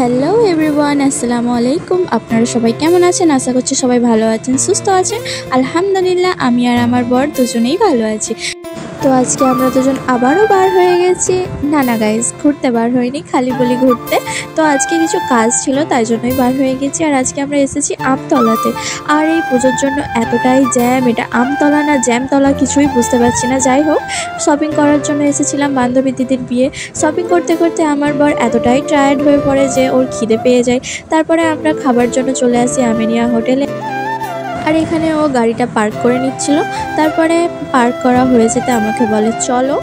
Hello everyone, আসসালামু আলাইকুম। আপনারা সবাই কেমন আছেন? আশা করছি সবাই ভালো আছেন, সুস্থ আছেন। আলহামদুলিল্লাহ, আমি আর আমার বর দুজনেই ভালো আছি। তো আজকে আমরা দুজন আবারও বার হয়ে গেছি। না গাইজ, ঘুরতে বার হয়নি, খালি বলি ঘুরতে। তো আজকে কিছু কাজ ছিল, তাই জন্যই বার হয়ে গেছি। আর আজকে আমরা এসেছি আমতলাতে। আর এই পুজোর জন্য এতটাই জ্যাম, এটা আমতলা না জ্যামতলা কিছুই বুঝতে পারছি না। যাই হোক, শপিং করার জন্য এসেছিলাম বান্ধবী দিদির বিয়ে। শপিং করতে করতে আমার বর এতটাই টায়ার্ড হয়ে পড়ে যে ওর খিদে পেয়ে যায়। তারপরে আমরা খাবার জন্য চলে আসি আমিনিয়া হোটেলে। আর এখানে ও গাড়িটা পার্ক করে নিচ্ছিল। তারপরে পার্ক করা হয়ে যেতে আমাকে বলে চলো।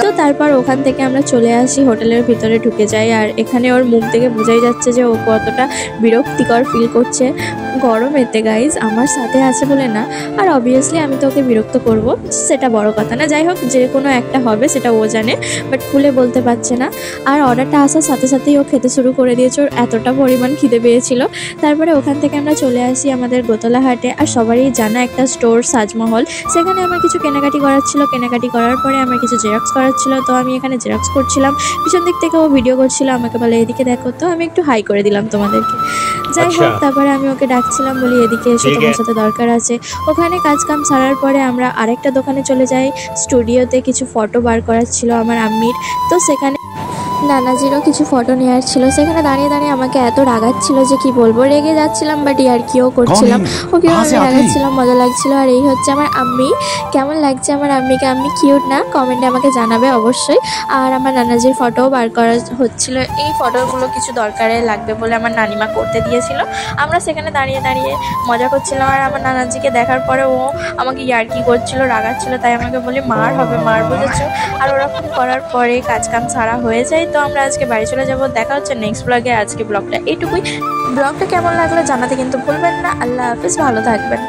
তো তারপর ওখান থেকে আমরা চলে আসি, হোটেলের ভিতরে ঢুকে যাই। আর এখানে ওর মুখ থেকে বোঝাই যাচ্ছে যে ও কতটা বিরক্তিকর ফিল করছে গরমেতে। গাইজ, আমার সাথে আছে বলে না, আর অবভিয়াসলি আমি তো ওকে বিরক্ত করব, সেটা বড় কথা না। যাই হোক, যে কোনো একটা হবে সেটা ও জানে, বাট খুলে বলতে পারছে না। আর অর্ডারটা আসার সাথে সাথেই ও খেতে শুরু করে দিয়েছে, ওর এতটা পরিমাণ খিদে পেয়েছিল। তারপরে ওখান থেকে আমরা চলে আসি আমাদের গোতলা হাটে। আর সবারই জানা একটা স্টোর সাজমহল, সেখানে আমার কিছু কেনাকাটি করার ছিল। কেনাকাটি করার পরে আমার কিছু জেরক্স করার ছিল, তো আমি এখানে জেরক্স করছিলাম। পিছন দিক থেকে ও ভিডিও করছিল, আমাকে বলে এদিকে দেখো, তো আমি একটু হাই করে দিলাম তোমাদেরকে। যাই হোক, তারপরে আমি ওকে ডাকছিলাম, বলি এদিকে এসে তোমার সাথে দরকার আছে। ওখানে কাজ কাম সারার পরে আমরা আরেকটা দোকানে চলে যাই। স্টুডিওতে কিছু ফটো বার করার ছিল আমার আম্মির, তো সেখানে নানাজিরও কিছু ফটো নেওয়ার ছিল। সেখানে দাঁড়িয়ে দাঁড়িয়ে আমাকে এত রাগাচ্ছিল যে কি বলবো, রেগে যাচ্ছিলাম, বাট ইয়ার্কিও করছিলাম, ওকেও আমি রাগাচ্ছিলাম, মজা লাগছিল। আর এই হচ্ছে আমার আম্মি। কেমন লাগছে আমার আম্মিকে? আম্মি কিউট না? কমেন্টে আমাকে জানাবে অবশ্যই। আর আমার নানাজির ফটোও বার করা হচ্ছিল। এই ফটোগুলো কিছু দরকারে লাগবে বলে আমার নানিমা করতে দিয়েছিল। আমরা সেখানে দাঁড়িয়ে দাঁড়িয়ে মজা করছিলাম। আর আমার নানাজিকে দেখার পরে ও আমাকে ইয়ার্কি করছিল, রাগাচ্ছিল, তাই আমাকে বলে মার হবে, মার, বুঝেছো? আর ওরকম করার পরে কাজ কাম সারা হয়ে যায়। তো আমরা আজকে বাড়ি চলে যাব। দেখা হচ্ছে নেক্সট ব্লগে। আজকে ব্লগটা এইটুকুই। ব্লগটা কেমন লাগলো জানাতে কিন্তু ভুলবেন না। আল্লাহ হাফিজ, ভালো থাকবেন।